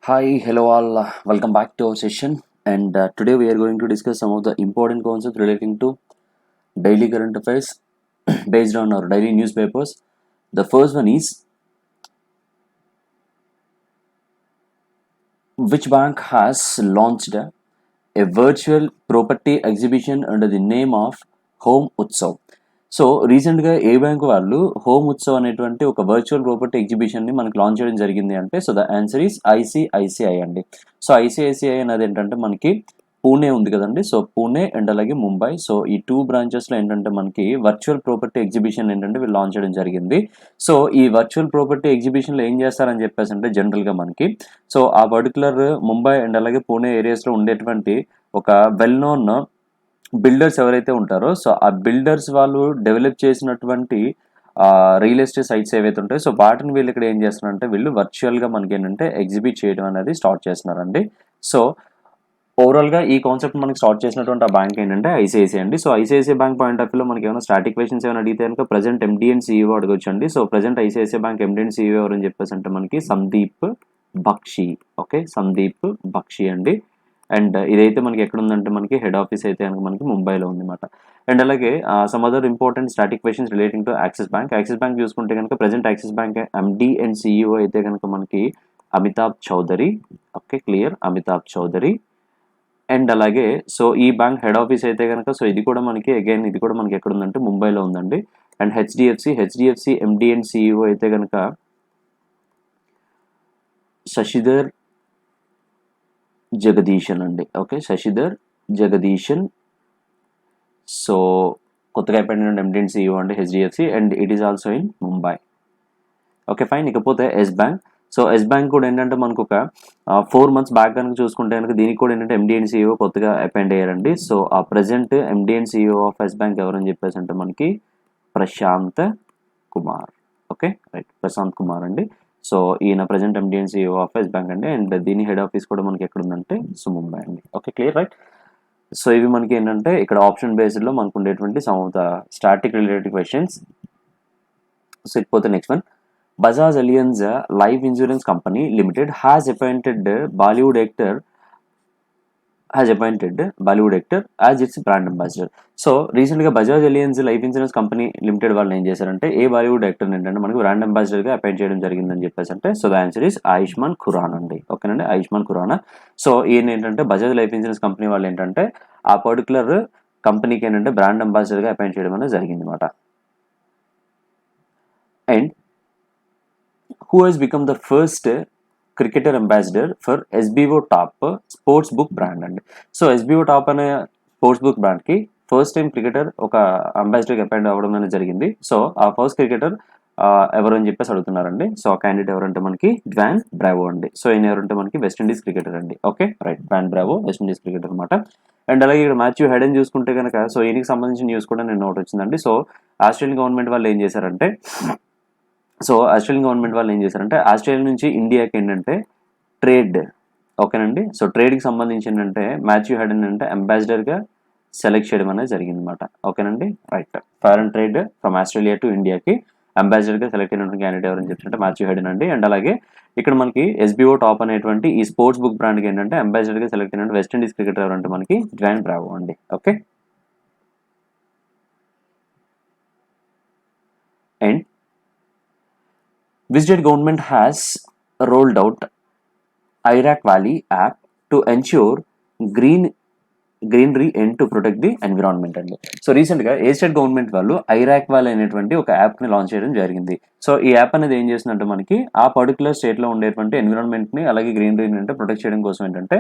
Hi, hello all. Welcome back to our session. And today we are going to discuss some of the important concepts relating to daily current affairs based on our daily newspapers. The first one is, which bank has launched a virtual property exhibition under the name of Home Utsav? So రీసెంట్గా ఏ bank వాళ్ళు home Utsav అనేటువంటి ఒక virtual property ఎగ్జిబిషన్ని మనకి launch చేయడం జరిగింది అంటే, so the answer is ICICI అండి. So ICICI అనేది ఏంటంటే మనకి పూణే ఉంది కదండి. సో పూణే అండ్ అలాగే ముంబై. సో ఈ టూ బ్రాంచెస్లో ఏంటంటే మనకి వర్చువల్ ప్రాపర్టీ ఎగ్జిబిషన్ ఏంటంటే వీళ్ళు లాంచ్ చేయడం జరిగింది. సో ఈ వర్చువల్ ప్రాపర్టీ ఎగ్జిబిషన్లో ఏం చేస్తారని చెప్పేసి అంటే జనరల్గా మనకి సో ఆ పర్టికులర్ ముంబై అండ్ అలాగే పూణే ఏరియాస్లో ఉండేటువంటి ఒక వెల్ నోన్ బిల్డర్స్ ఎవరైతే ఉంటారో, సో ఆ బిల్డర్స్ వాళ్ళు డెవలప్ చేసినటువంటి రియల్ ఎస్టేట్ సైట్స్ ఏవైతే ఉంటాయో, సో వాటిని వీళ్ళు ఇక్కడ ఏం చేస్తున్నారంటే వీళ్ళు వర్చువల్గా మనకి ఏంటంటే ఎగ్జిబిట్ చేయడం అనేది స్టార్ట్ చేస్తున్నారండి. సో ఓవరాల్గా ఈ కాన్సెప్ట్ మనకి స్టార్ట్ చేసినటువంటి ఆ బ్యాంక్ ఏంటంటే ఐసిఐసిఐ అండి. So ICICI bank point of వ్యూలో మనకి ఏమైనా స్టాటిక్ క్వశ్చన్స్ ఏమైనా అడిగితే కనుక ప్రజెంట్ ఎండి అండ్ సిఇఓ అడగొచ్చండి. So present ICICI bank MD and CEO ఎవరని చెప్పేసి అంటే మనకి సందీప్ బక్షి. ఓకే, సందీప్ బక్షి అండి. అండ్ ఇదైతే మనకి ఎక్కడ ఉందంటే మనకి హెడ్ ఆఫీస్ అయితే కనుక మనకి ముంబైలో ఉందన్నమాట. అండ్ అలాగే some other important static questions relating to Axis Bank. Axis Bank చూసుకుంటే కనుక present Axis Bank MD and CEO అయితే కనుక మనకి Amitabh Chaudhary. Okay, clear, Amitabh Chaudhary. And అలాగే సో ఈ బ్యాంక్ హెడ్ ఆఫీస్ అయితే కనుక సో ఇది కూడా మనకి అగైన్ ఇది కూడా మనకి ఎక్కడ ఉందంటే ముంబైలో ఉందండి. And HDFC MD and CEO అయితే కనుక శశిధర్ జగదీశన్ అండి. ఓకే, శశిధర్ జగదీశన్. సో కొత్తగా అపాయింటెడ్ ఎండి అండ్ సిఇఓ అండి HDFC, and it is also in Mumbai. Okay fine. ఇకపోతే Yes Bank. So Yes Bank కూడా ఏంటంటే మనకు ఒక 4 months బ్యాక్ కనుక చూసుకుంటే కనుక దీనికి కూడా ఏంటంటే ఎండి అండ్ సిఇఓ కొత్తగా అపాయింట్ అయ్యారండి. సో ఆ present MD and CEO of Yes Bank ఎవరని చెప్పేసి అంటే మనకి ప్రశాంత్ కుమార్. ఓకే రైట్, ప్రశాంత్ కుమార్ అండి. సో ఈయన present MD and CEO of Yes Bank అండి. అండ్ దీని హెడ్ ఆఫీస్ కూడా మనకి ఎక్కడ ఉందంటే సో ముంబై అండి. Okay clear right. సో ఇవి మనకి ఏంటంటే ఇక్కడ ఆప్షన్ బేస్డ్లో మనకు ఉండేటువంటి some of the static related questions. So ఇకపోతే next one, Bajaj Allianz Life Insurance Company Limited has appointed Bollywood actor as its brand ambassador. So రీసెంట్గా Bajaj Allianz Life Insurance Company Limited వాళ్ళు ఏం చేశారంటే ఏ బాలీవుడ్ యాక్టర్ ఏంటంటే మనకి బ్రాండ్ అంబాసిడర్గా అపాయింట్ చేయడం జరిగిందని చెప్పేసి అంటే so the answer is Ayushmann Khurrana అండి. ఓకేనండి, ఆయుష్మాన్ ఖురానా. సో ఈయన ఏంటంటే బజాజ్ లైఫ్ ఇన్సూరెన్స్ కంపెనీ వాళ్ళు ఏంటంటే ఆ పర్టికులర్ కంపెనీకి ఏంటంటే బ్రాండ్ అంబాసిడర్గా అపాయింట్ చేయడం అనేది జరిగింది అనమాట. And who has become the first cricketer ambassador for SBO Top sports book brand అండి. సో SBO Top అనే స్పోర్ట్స్ బుక్ బ్రాండ్కి ఫస్ట్ టైం క్రికెటర్ ఒక అంబాసిడర్కి అపాయింట్ అవ్వడం అనేది జరిగింది. సో ఆ ఫస్ట్ క్రికెటర్ ఎవరు అని చెప్పేసి అడుగుతున్నారండి. సో ఆ క్యాండిడేట్ ఎవరంటే మనకి డ్వాన్ బ్రావో అండి. సో ఈయన ఎవరంటే మనకి వెస్టిండీస్ క్రికెటర్ అండి. Okay right, Dwayne Bravo West Indies cricketer అనమాట. అండ్ అలాగే ఇక్కడ మాథ్యూ హెడెన్ చూసుకుంటే కనుక సో ఈయనకి సంబంధించిన న్యూస్ కూడా నేను నోట్ వచ్చిందండి. సో ఆస్ట్రేలియన్ గవర్నమెంట్ వాళ్ళు ఏం చేశారంటే ఆస్ట్రేలియన్ గవర్నమెంట్ వాళ్ళు ఏం చేశారంటే ఆస్ట్రేలియా నుంచి ఇండియాకి ఏంటంటే ట్రేడ్, ఓకేనండి, సో ట్రేడ్కి సంబంధించి ఏంటంటే మాథ్యూ హెడెన్ అంటే అంబాసిడర్గా సెలెక్ట్ చేయడం అనేది జరిగింది అనమాట. ఓకేనండి right, foreign trade from Australia to ఇండియాకి అంబాసిడర్గా సెలెక్ట్ అయినటువంటి క్యాండిడేట్ ఎవరని చెప్తుంటే మాథ్యూ హెడెన్ అండి. అండ్ అలాగే ఇక్కడ మనకి SBO టాప్ అనేటువంటి ఈ స్పోర్ట్స్ బుక్ బ్రాండ్కి ఏంటంటే అంబాసిడర్గా సెలెక్ట్ అయినటువంటి వెస్టిండీస్ క్రికెటర్ ఎవరంటే మనకి డ్వాన్ బ్రావో అండి. Okay, and which state government has rolled out Iraq Valley app to ensure greenery and to protect the environment అండి. సో రీసెంట్గా ఏ స్టేట్ గవర్నమెంట్ వాళ్ళు ఐరాక్ వ్యాలీ అనేటువంటి ఒక యాప్ని లాంచ్ చేయడం జరిగింది. సో ఈ యాప్ అనేది ఏం చేస్తుందంటే మనకి ఆ పర్టికులర్ స్టేట్లో ఉండేటువంటి ఎన్విరాన్మెంట్ని అలాగే గ్రీనరీని అంటే ప్రొటెక్ట్ చేయడం కోసం ఏంటంటే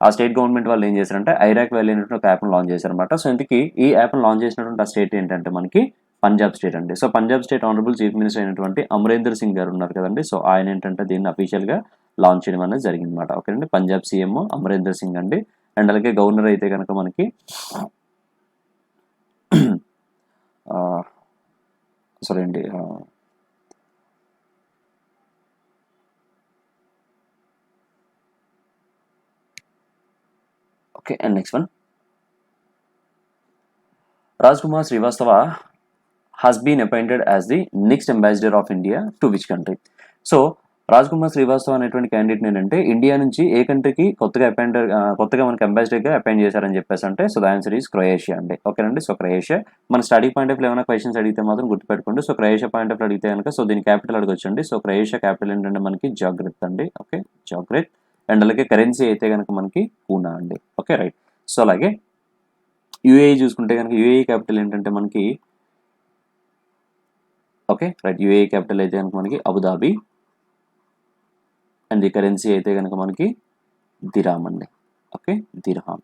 ఆ స్టేట్ గవర్నమెంట్ వాళ్ళు ఏం చేశారంటే ఐరాక్ వ్యాలీ అనేటువంటి ఒక యాప్ని లాంచ్ చేశారనమాట. సో ఇందుకు ఈ యాప్ని లాంచ్ చేసినటువంటి ఆ స్టేట్ ఏంటంటే మనకి పంజాబ్ స్టేట్ అండి. So Punjab state honourable chief minister అయినటువంటి అమరేందర్ సింగ్ గారు ఉన్నారు కదండి. సో ఆయన ఏంటంటే దీన్ని అఫీషియల్గా లాంచ్ చేయడం అనేది జరిగింది అనమాట. ఓకేనండి, పంజాబ్ సీఎం అమరేందర్ సింగ్ అండి. అండ్ అలాగే గవర్నర్ అయితే కనుక మనకి సారీ అండి okay. And next one, Rajkumar Srivastava has been appointed as the next ambassador of India to which country? So Raj Kumar Srivastava అనేటువంటి క్యాండిడేట్ ఏంటంటే ఇండియా నుంచి ఏ కంట్రీకి కొత్తగా మనకి అంబాసిడర్గా అపాయింట్ చేశారని చెప్పేసి అంటే so the answer is Croatia అండి. ఓకేనండి. సో క్రొయేషియా మన స్టడీ పాయింట్ ఆఫ్ ఏమైనా క్వశ్చన్స్ అడిగితే మాత్రం గుర్తుపెట్టుకోండి. సో క్రొయేషియా పాయింట్ ఆఫ్ అడిగితే కనుక సో దీని క్యాపిటల్ అడగొచ్చండి. సో క్రొయేషియా క్యాపిటల్ ఏంటంటే మనకి జాగ్రత్త అండి. ఓకే, జాగ్రత్త. అండ్ అలాగే కరెన్సీ అయితే కనుక మనకి పూనా అండి. Okay, right. సో అలాగే యూఏఈ చూసుకుంటే కనుక యూఏఈ క్యాపిటల్ ఏంటంటే మనకి ఓకే, రైట్. యూఏఈ క్యాపిటల్ అయితే కనుక మనకి అబుదాబి. అండ్ ది కరెన్సీ అయితే కనుక మనకి దిరామ్ అండి. ఓకే, దిర్హామ్.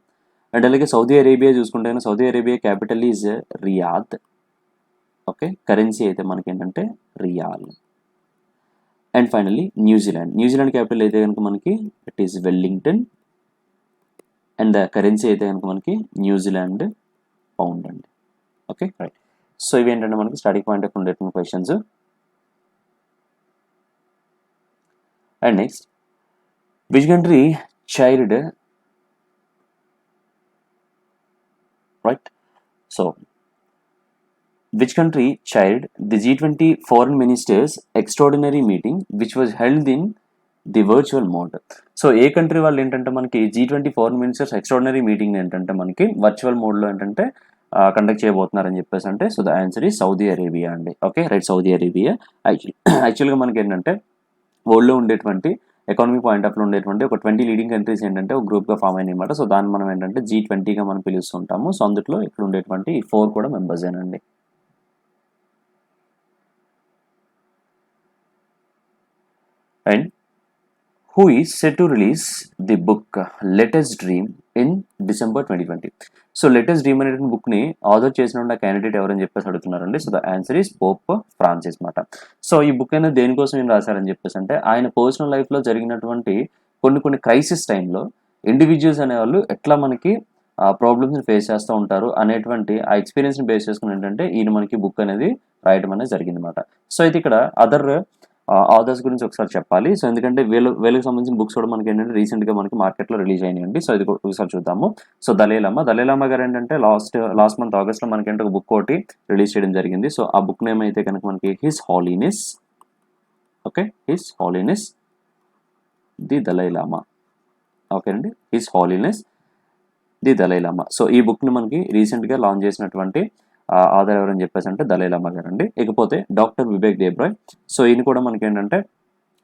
అండ్ అలాగే సౌదీ అరేబియా చూసుకుంటే కనుక Saudi Arabia capital is Riyadh. Okay, currency అయితే మనకి ఏంటంటే riyal. And finally New Zealand capital అయితే కనుక మనకి it is Wellington. And the currency అయితే కనుక మనకి న్యూజిలాండ్ పౌండ్ అండి. Okay, right. సో ఇవి ఏంటంటే మనకి స్టడీ పాయింట్ ఆఫ్ ఉండేటువంటి questions. And next, which country chaired right so which country chaired the G20 foreign ministers extraordinary meeting which was held in the virtual mode? So ఏ country వాళ్ళు ఏంటంటే మనకి G20 foreign ministers extraordinary meeting ఏంటంటే మనకి virtual మోడ్లో ఏంటంటే conduct చేయబోతున్నారని చెప్పేసి అంటే సో ద ఆన్సర్ ఈ సౌదీ అరేబియా అండి. Okay, right. Saudi Arabia. యాక్చువల్గా మనకి ఏంటంటే వరల్డ్లో ఉండేటువంటి ఎకానమిక్ పాయింట్ ఆఫ్ ఉండేటువంటి ఒక 20 లీడింగ్ కంట్రీస్ ఏంటంటే ఒక గ్రూప్గా ఫామ్ అయిన అనమాట. సో దాన్ని మనం ఏంటంటే G20గా మనం పిలుస్తుంటాము. సో అందులో ఇక్కడ ఉండేటువంటి 4 కూడా మెంబర్స్ ఏనండి. And who is set to release the book Let Us Dream in December 2020? So Let Us Dream అనేటువంటి బుక్ని ఆథర్ చేసిన క్యాండిడేట్ ఎవరని చెప్పేసి అడుగుతున్నారండి. So the answer is Pope Francis మాట. సో ఈ బుక్ అనేది దేనికోసం ఏం రాశారని చెప్పేసి అంటే ఆయన పర్సనల్ లైఫ్లో జరిగినటువంటి కొన్ని క్రైసిస్ టైంలో ఇండివిజువల్స్ అనేవాళ్ళు ఎట్లా మనకి ప్రాబ్లమ్స్ని ఫేస్ చేస్తూ ఉంటారు అనేటువంటి ఆ ఎక్స్పీరియన్స్ని బేస్ చేసుకుని ఏంటంటే ఈయన మనకి బుక్ అనేది రాయడం అనేది జరిగింది అనమాట. సో అయితే ఇక్కడ అదర్ ఆథర్స్ గురించి ఒకసారి చెప్పాలి. సో ఎందుకంటే వీళ్ళకి సంబంధించిన బుక్స్ కూడా మనకి ఏంటంటే రీసెంట్గా మనకి మార్కెట్లో రిలీజ్ అయినాయండి. సో ఇది ఒకసారి చూద్దాము. సో దలైలామా గారు ఏంటంటే లాస్ట్ మంత్ ఆగస్ట్లో మనకి ఏంటంటే ఒక బుక్ ఒకటి రిలీజ్ చేయడం జరిగింది. సో ఆ బుక్ నేమ్ అయితే కనుక మనకి his holiness. Okay, his holiness the Dalai Lama. Okay అండి, his holiness the Dalai Lama. So ఈ బుక్ని మనకి రీసెంట్గా లాంచ్ చేసినటువంటి ఆధార్ ఎవరని చెప్పేసి అంటే దలైలామా గారు అండి. ఇకపోతే డాక్టర్ వివేక్ దేబ్రాయ్. సో ఈయన కూడా మనకి ఏంటంటే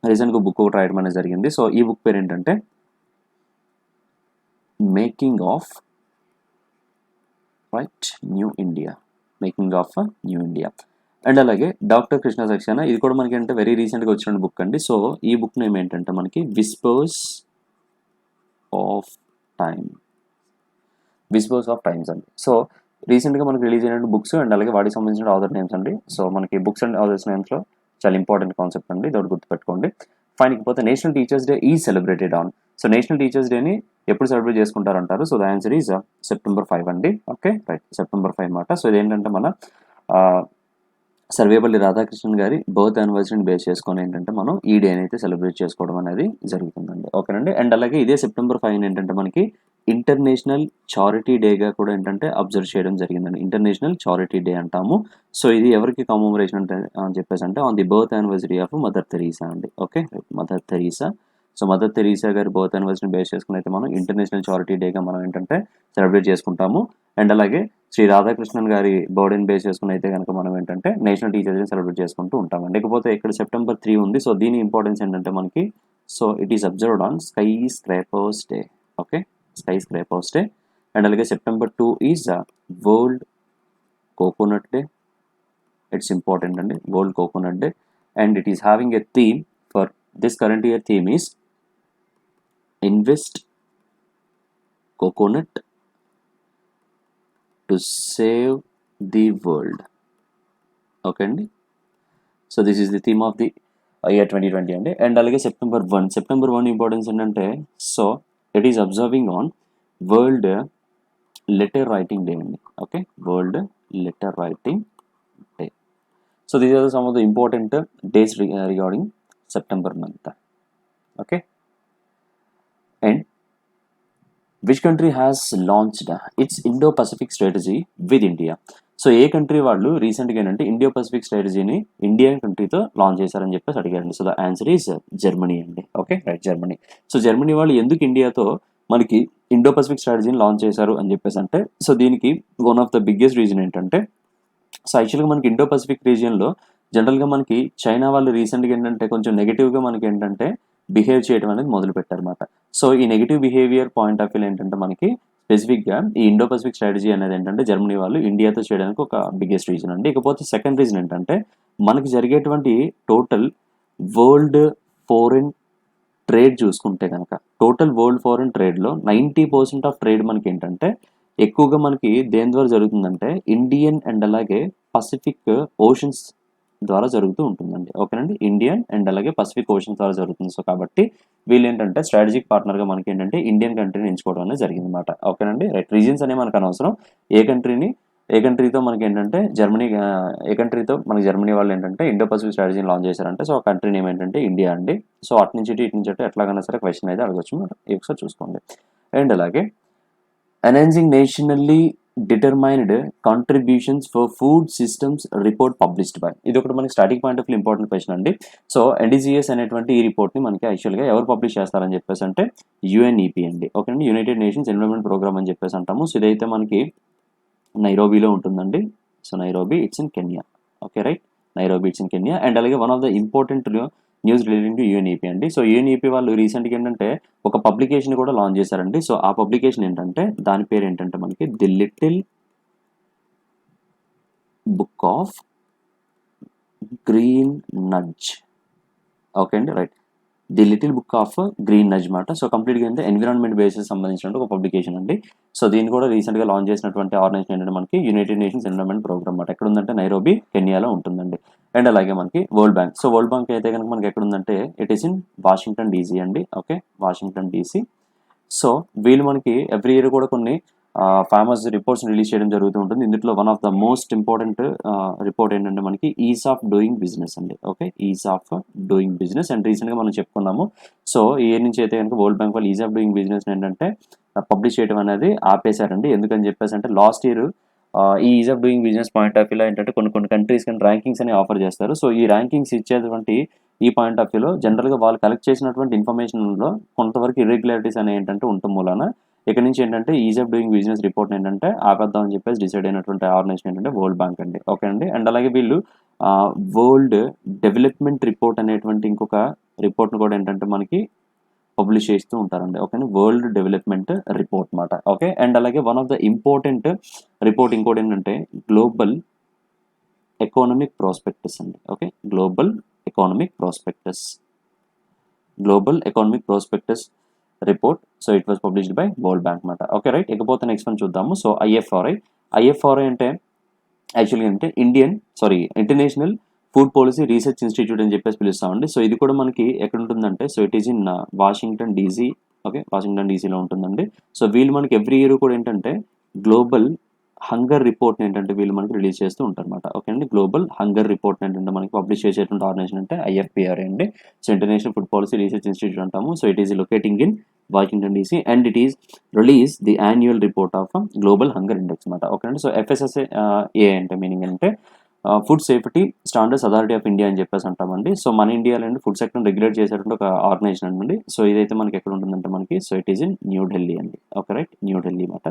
రీసెంట్గా బుక్ ఒకటి రాయడం అనేది జరిగింది. సో ఈ బుక్ పేరు ఏంటంటే making of new India. And అలాగే డాక్టర్ కృష్ణ సక్సేనా, ఇది కూడా మనకి అంటే వెరీ రీసెంట్గా వచ్చిన బుక్ అండి. సో ఈ బుక్ నేమ్ ఏంటంటే మనకి విస్పర్స్ ఆఫ్ టైమ్స్ అండి. సో రీసెంట్గా మనకి రిలీజ్ అయిన బుక్స్ అండ్ అలాగే వాటికి సంబంధించిన ఆథర్ నేమ్స్ అండి. సో మనకి బుక్స్ అండ్ ఆథర్స్ నేమ్స్లో చాలా ఇంపార్టెంట్ కాన్సెప్ట్ అండి, ఇది గుర్తుపెట్టుకోండి. ఫైన్. ఇకపోతే national teachers day is celebrated on. So national teachers డేని ఎప్పుడు సెలబ్రేట్ చేసుకుంటారంటారు. So the answer is September 5 అండి. Okay, right. September 5 మాట. సో ఇదేంటంటే మన సర్వేపల్లి రాధాకృష్ణన్ గారి బర్త్ యానివర్సరీని బేస్ చేసుకొని ఏంటంటే మనం ఈ డే అయితే సెలబ్రేట్ చేసుకోవడం అనేది జరుగుతుందండి. ఓకేనండి. అండ్ అలాగే ఇదే September 5 ఏంటంటే మనకి ఇంటర్నేషనల్ చారిటీ డేగా కూడా ఏంటంటే అబ్జర్వ్ చేయడం జరిగిందండి. ఇంటర్నేషనల్ చారిటీ డే అంటాము. సో ఇది ఎవరికి కమమరేషన్ అంటే అని చెప్పేసి అంటే on the birth anniversary of Mother Teresa అండి. Okay, Mother Teresa. So Mother Teresa గారి బర్త్ యానివర్సరీని బేస్ చేసుకుని అయితే మనం ఇంటర్నేషనల్ చారిటీ డేగా మనం ఏంటంటే సెలబ్రేట్ చేసుకుంటాము. అండ్ అలాగే శ్రీ రాధాకృష్ణన్ గారి బర్త్డేని బేస్ చేసుకుని అయితే కనుక మనం ఏంటంటే నేషనల్ టీచర్స్ డే సెలబ్రేట్ చేసుకుంటూ ఉంటామండి. ఇకపోతే ఇక్కడ September 3 ఉంది. సో దీని ఇంపార్టెన్స్ ఏంటంటే మనకి so it is observed on skyscrapers day. Okay, skyscrapers day. And అలాగే September 2 is world coconut day. It's important అండి, world coconut day. And it is having a theme for this current year. Theme is invest coconut to save the world. Okay అండి. So this is the theme of the year 2020 అండి. And అలాగే September 1 importance ఏంటంటే so it is observing on world letter writing day అండి. Okay, world letter writing day. So these are some of the important days regarding September month. Okay, and which country has launched its Indo-Pacific strategy with India? So ఏ country వాళ్ళు రీసెంట్గా ఏంటంటే Indo Pacific స్ట్రాటజీని Indian కంట్రీతో launch చేశారని చెప్పేసి అడిగారండి. So the answer is Germany అండి. Okay right, Germany. So Germany వాళ్ళు ఎందుకు ఇండియాతో మనకి ఇండో పసిఫిక్ స్ట్రాటజీని లాంచ్ చేశారు అని చెప్పేసి అంటే, సో దీనికి one of the biggest reason ఏంటంటే, సో యాక్చువల్గా మనకి ఇండో పసిఫిక్ రీజియన్లో జనరల్గా మనకి చైనా వాళ్ళు రీసెంట్గా ఏంటంటే కొంచెం నెగిటివ్గా మనకి ఏంటంటే బిహేవ్ చేయడం అనేది మొదలు పెట్టారన్నమాట. సో ఈ negative behaviour point of view ఏంటంటే మనకి స్పెసిఫిక్గా ఈ ఇండో పసిఫిక్ స్ట్రాటజీ అనేది ఏంటంటే జర్మనీ వాళ్ళు ఇండియాతో చేయడానికి ఒక బిగ్గెస్ట్ రీజన్ అండి. ఇకపోతే సెకండ్ రీజన్ ఏంటంటే మనకి జరిగేటువంటి టోటల్ వరల్డ్ ఫారెన్ ట్రేడ్ చూసుకుంటే కనుక, టోటల్ వరల్డ్ ఫారెన్ ట్రేడ్లో 90% ఆఫ్ ట్రేడ్ మనకి ఏంటంటే ఎక్కువగా మనకి దేని ద్వారా జరుగుతుందంటే ఇండియన్ అండ్ అలాగే పసిఫిక్ ఓషన్స్ ద్వారా జరుగుతూ ఉంటుందండి. ఓకేనండి, ఇండియన్ అండ్ అలాగే పసిఫిక్ ఓషన్స్ ద్వారా జరుగుతుంది. సో కాబట్టి వీళ్ళు ఏంటంటే స్ట్రాటజిక్ పార్ట్నర్గా మనకి ఏంటంటే ఇండియన్ కంట్రీని ఎంచుకోవడం అనేది జరిగింది అనమాట. ఓకేనండి రైట్. రీజన్స్ అనేవి మనకు అనవసరం. ఏ కంట్రీతో మనకి ఏంటంటే ఏ కంట్రీతో మనకి జర్మనీ వాళ్ళు ఏంటంటే ఇండో పసిఫిక్ స్ట్రాటజీని లాంచ్ చేశారంటే, సో ఆ కంట్రీ నేమ్ ఏంటంటే ఇండియా అండి. సో అటు నుంచి ఇటు నుంచి ఎట్లాగైనా సరే క్వశ్చన్ అయితే అడగచ్చు, ఒకసారి చూసుకోండి. అండ్ అలాగే enhancing nationally determined contributions for food systems report published by, ఇది ఒకటి మనకి starting point of important question అండి. సో ఎన్డీసీఎస్ అనేటువంటి ఈ రిపోర్ట్ని మనకి యాక్చువల్గా ఎవరు పబ్లిష్ చేస్తారని చెప్పేసి అంటే యుఎన్ఈపీ అండి. ఓకేనండి, యునైటెడ్ నేషన్స్ ఎన్విరాన్మెంట్ ప్రోగ్రామ్ అని చెప్పేసి అంటాము. సో ఇదైతే మనకి నైరోబీలో ఉంటుందండి. So Nairobi it's in Kenya. Okay right, Nairobi it's in Kenya. And అలాగే one of the important news relating to UNEP అండి. సో యుఎన్ఈపీ వాళ్ళు రీసెంట్గా ఏంటంటే ఒక పబ్లికేషన్ కూడా లాంచ్ చేశారండి. సో ఆ పబ్లికేషన్ ఏంటంటే దాని పేరు ఏంటంటే మనకి the little book of green nudge. Okay అండి right, the little book of green nudge మాట. సో కంప్లీట్గా ఏంటంటే ఎన్విరాన్మెంట్ బేసిస్ సంబంధించిన ఒక పబ్లికేషన్ అండి. సో దీన్ని కూడా రీసెంట్గా లాంచ్ చేసినటువంటి ఆర్గనైజేషన్ ఏంటంటే మనకి యునైటెడ్ నేషన్స్ ఎన్విరాన్మెంట్ ప్రోగ్రామ్ మాట. ఎక్కడ ఉందంటే నైరోబీ కెన్యాలో ఉంటుందండి. అండ్ అలాగే మనకి World Bank. So World Bank అయితే కనుక మనకి ఎక్కడ ఉందంటే it is in Washington DC అండి. Okay, Washington DC. సో వీళ్ళు మనకి ఎవ్రీ ఇయర్ కూడా కొన్ని ఫేమస్ రిపోర్ట్స్ రిలీజ్ చేయడం జరుగుతూ ఉంటుంది. ఇందులో one of the most important report ఏంటంటే మనకి ఈజ్ ఆఫ్ డూయింగ్ బిజినెస్ అండి. Okay, is of doing business. And రీసెంట్గా మనం చెప్పుకున్నాము. సో ఈ ఇయర్ నుంచి అయితే కనుక వరల్డ్ బ్యాంక్ వాళ్ళు ఈజ్ ఆఫ్ డూయింగ్ బిజినెస్ ఏంటంటే పబ్లిష్ చేయడం అనేది ఆపేశారండి. ఎందుకని చెప్పేసి అంటే లాస్ట్ ఇయర్ ఈ is of doing business point of వ్యూలో ఏంటంటే కొన్ని కంట్రీస్ కానీ ర్యాంకింగ్స్ అని ఆఫర్ చేస్తారు. సో ఈ ర్యాంకింగ్స్ ఇచ్చేటువంటి ఈ పాయింట్ ఆఫ్ వ్యూలో జనరల్గా వాళ్ళు కలెక్ట్ చేసినటువంటి ఇన్ఫర్మేషన్లో కొంతవరకు ఇర్రెగ్యులారిటీస్ అనేవి ఏంటంటే ఉండటం మూలన ఇక్కడ నుంచి ఏంటంటే is of doing business report ఏంటంటే ఆపేద్దాం అని చెప్పేసి డిసైడ్ అయినటువంటి ఆర్గనైజేషన్ ఏంటంటే వరల్డ్ బ్యాంక్ అండి. ఓకే అండి. అండ్ అలాగే వీళ్ళు వరల్డ్ డెవలప్మెంట్ రిపోర్ట్ అనేటువంటి ఇంకొక రిపోర్ట్ను కూడా ఏంటంటే మనకి పబ్లిష్ చేస్తూ ఉంటారండి. ఓకే, వరల్డ్ డెవలప్మెంట్ రిపోర్ట్ మాట. ఓకే, అండ్ అలాగే one of the important report ఇంకోటి ఏంటంటే గ్లోబల్ ఎకానమిక్ ప్రాస్పెక్టస్ అండి. Okay, global economic prospectus report. So it was published by World Bank మాట. Okay right. ఇకపోతే నెక్స్ట్ వన్ చూద్దాము. సో ఐఎఫ్ఆర్ఐ అంటే యాక్చువల్గా అంటే international food policy research institute అని చెప్పేసి పిలుస్తామండి. సో ఇది కూడా మనకి ఎక్కడ ఉంటుందంటే so it is in Washington DC. Okay, Washington డీసీలో ఉంటుందండి. సో వీళ్ళు మనకి ఎవ్రీ ఇయర్ కూడా ఏంటంటే గ్లోబల్ హంగర్ రిపోర్ట్ ఏంటంటే వీళ్ళు మనకి రిలీజ్ చేస్తూ ఉంటారు అనమాట. ఓకే అండి, గ్లోబల్ హంగర్ రిపోర్ట్ ఏంటంటే మనకి పబ్లిష్ చేసేటువంటి ఆర్గనైజేషన్ అంటే ఐఎఫ్పిఆర్ఐ అండి. So international food policy research institute అంటాము. So it is locating in Washington DC and it is release the annual report of global hunger index అనమాట. Okay అండి. So FSSA అంటే meaning అంటే food safety standards authority of India అని చెప్పేసి అంటామండి. So మన ఇండియాలో ఫుడ్ సెక్టర్ రెగ్యులేట్ చేసేటువంటి ఒక ఆర్గనైజేషన్ అండి. సో ఇదైతే మనకి ఎక్కడ ఉంటుందంటే మనకి so it is in New Delhi అండి. ఓకే రైట్, న్యూఢిల్లీ మాట.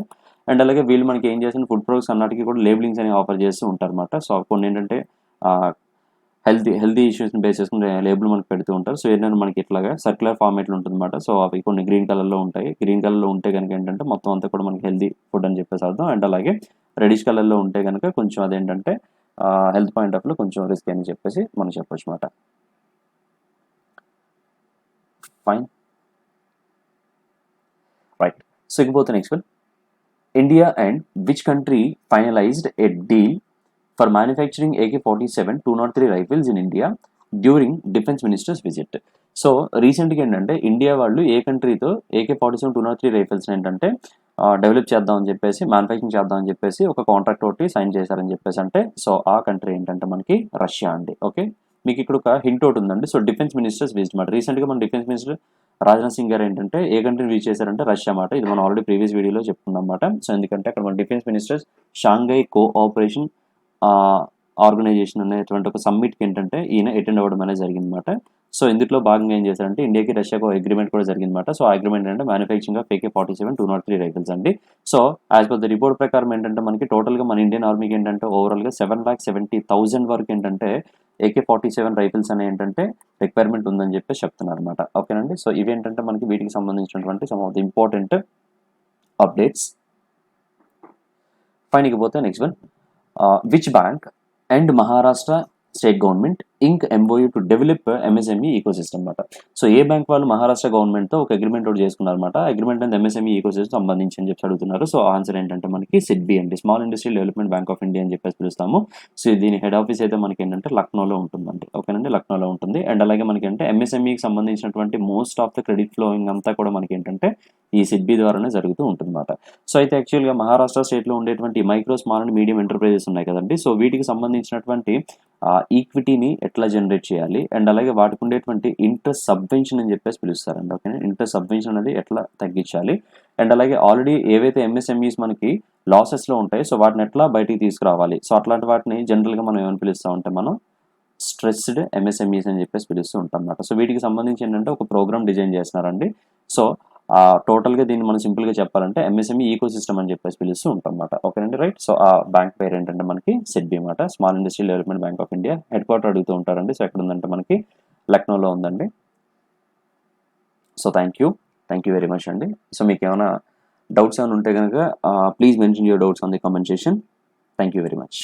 అండ్ అలాగే వీళ్ళు మనకి ఏం చేసిన ఫుడ్ ప్రొడక్ట్స్ అన్నిటికీ కూడా లేబులింగ్స్ అని ఆఫర్ చేస్తూ ఉంటారు అనమాట. సో కొన్ని ఏంటంటే హెల్తీ ఇష్యూస్ని బేస్ చేసుకుని లేబుల్ మనకి పెడుతూ ఉంటారు. సో ఏంటంటే మనకి ఇట్లాగా సర్క్యులర్ ఫార్మేట్లో ఉంటుంది అనమాట. సో అవి కొన్ని గ్రీన్ కలర్లో ఉంటాయి. గ్రీన్ కలర్లో ఉంటే కనుక ఏంటంటే మొత్తం అంతా కూడా మనకి హెల్తీ ఫుడ్ అని చెప్పేసి అర్థం. అండ్ అలాగే రెడిష్ కలర్లో ఉంటే కనుక కొంచెం అదేంటంటే హెల్త్ పాయింట్ ఆఫ్ లో కొంచెం రిస్క్ అని చెప్పేసి మనం చెప్పొచ్చు అనమాట. Fine right. సో ఇకపోతే next one, India and which country finalized a deal for manufacturing AK-47 203 rifles in India during defence minister's visit. So రీసెంట్గా ఏంటంటే ఇండియా వాళ్ళు ఏ కంట్రీతో AK-47 203 రైఫిల్స్ ఏంటంటే డెవలప్ చేద్దామని చెప్పేసి మ్యానుఫ్యాక్చరింగ్ చేద్దామని చెప్పేసి ఒక కాంట్రాక్ట్ ఒకటి సైన్ చేశారని చెప్పేసి అంటే సో ఆ కంట్రీ ఏంటంటే మనకి రష్యా అండి. ఓకే, మీకు ఇక్కడ ఒక హింట్ ఒకటి ఉందండి. సో డిఫెన్స్ మినిస్టర్స్ విజిట్ మాట. రీసెంట్గా మన డిఫెన్స్ మినిస్టర్ రాజ్నాథ్ సింగ్ గారు ఏంటంటే ఏ కంట్రీని విజిట్ చేశారంటే రష్యా మాట. ఇది మనం ఆల్రెడీ ప్రీవియస్ వీడియోలో చెప్పుకున్నాం అన్నమాట. సో ఎందుకంటే అక్కడ మన defence ministers Shanghai Cooperation Organisation అనేటువంటి ఒక సమ్మిట్కి ఏంటంటే ఈయన అటెండ్ అవ్వడం అనేది జరిగిందన్నమాట. సో ఇందులో భాగంగా ఏం చేశారంటే ఇండియాకి రష్యాకు అగ్రిమెంట్ కూడా జరిగిందన్నమాట. సో ఆ అగ్రిమెంట్ అంటే మ్యానుఫ్యాక్చరింగ్ ఆఫ్ AK-47 203 రైఫిల్స్ అండి. So as per the report ప్రకారం ఏంటంటే మనకి టోటల్గా మన ఇండియన్ ఆర్మీకి ఏంటంటే ఓవరాల్గా 7,70,000 వరకు ఏంటంటే AK-47 రైఫిల్స్ అనే ఏంటంటే రిక్వైర్మెంట్ ఉందని చెప్పేసి చెప్తున్నారు అనమాట. ఓకేనండి. సో ఇవేంటంటే మనకి వీటికి సంబంధించినటువంటి some of the important updates. Fine ఇకపోతే next one, which bank and Maharashtra state government ink MOU to develop MSME ecosystem అనమాట. సో ఏ బ్యాంక్ వాళ్ళు మహారాష్ట్ర గవర్నమెంట్తో ఒక అగ్రిమెంట్ ఒకటి చేసుకున్నారన్నమాట. అగ్రిమెంట్ అనేది MSME ఈకోసిస్టమ్ సంబంధించి అని చెప్పి అడుగుతున్నారు. సో ఆన్సర్ ఏంటంటే మనకి SIDBI అండి, small industrial development bank of India అని చెప్పేసి పిలుస్తాము. సో దీని హెడ్ ఆఫీస్ అయితే మనకి ఏంటంటే లక్నోలో ఉంటుందండి. ఓకేనండి, లక్నోలో ఉంటుంది. అండ్ అలాగే మనకి అంటే MSMEకి సంబంధించినటువంటి most of the credit flowing అంతా కూడా మనకి ఏంటంటే ఈ SIDBI ద్వారానే జరుగుతూ ఉంటుందన్నమాట. సో అయితే యాక్చువల్గా మహారాష్ట్ర స్టేట్లో ఉండేటువంటి micro small and medium enterprises ఉన్నాయి కదండి. సో వీటికి సంబంధించినటువంటి ఈక్విటీని ఎట్లా జనరేట్ చేయాలి అండ్ అలాగే వాటికి ఉండేటువంటి ఇంట్రెస్ట్ సబ్వెన్షన్ అని చెప్పేసి పిలుస్తారండి. ఓకే, ఇంట్రెస్ట్ సబ్వెన్షన్ అనేది ఎట్లా తగ్గించాలి అండ్ అలాగే ఆల్రెడీ ఏవైతే MSMEs మనకి లాసెస్లో ఉంటాయి సో వాటిని ఎట్లా బయటికి తీసుకురావాలి. సో అట్లాంటి వాటిని జనరల్గా మనం ఏమని పిలుస్తామంటే మనం స్ట్రెస్డ్ MSMEs అని చెప్పేసి పిలుస్తూ ఉంటాం అన్నమాట. సో వీటికి సంబంధించి ఏంటంటే ఒక ప్రోగ్రామ్ డిజైన్ చేస్తున్నారండి. సో టోటల్గా దీన్ని మనం సింపుల్గా చెప్పాలంటే MSME ఈకోసిస్టమ్ అని చెప్పేసి పిలుస్తూ ఉంటాం అన్నమాట. ఓకేనండి, రైట్. సో ఆ బ్యాంక్ పేరు ఏంటంటే మనకి SIDBI అన్నమాట, small industrial development bank of India. Head quarter అడుగుతూ ఉంటారండి. సో ఎక్కడ ఉందంటే మనకి లక్నోలో ఉందండి. So thank you very much అండి. సో మీకు ఏమైనా డౌట్స్ ఏమైనా ఉంటే కనుక please mention your doubts on the comment section. Thank you very much.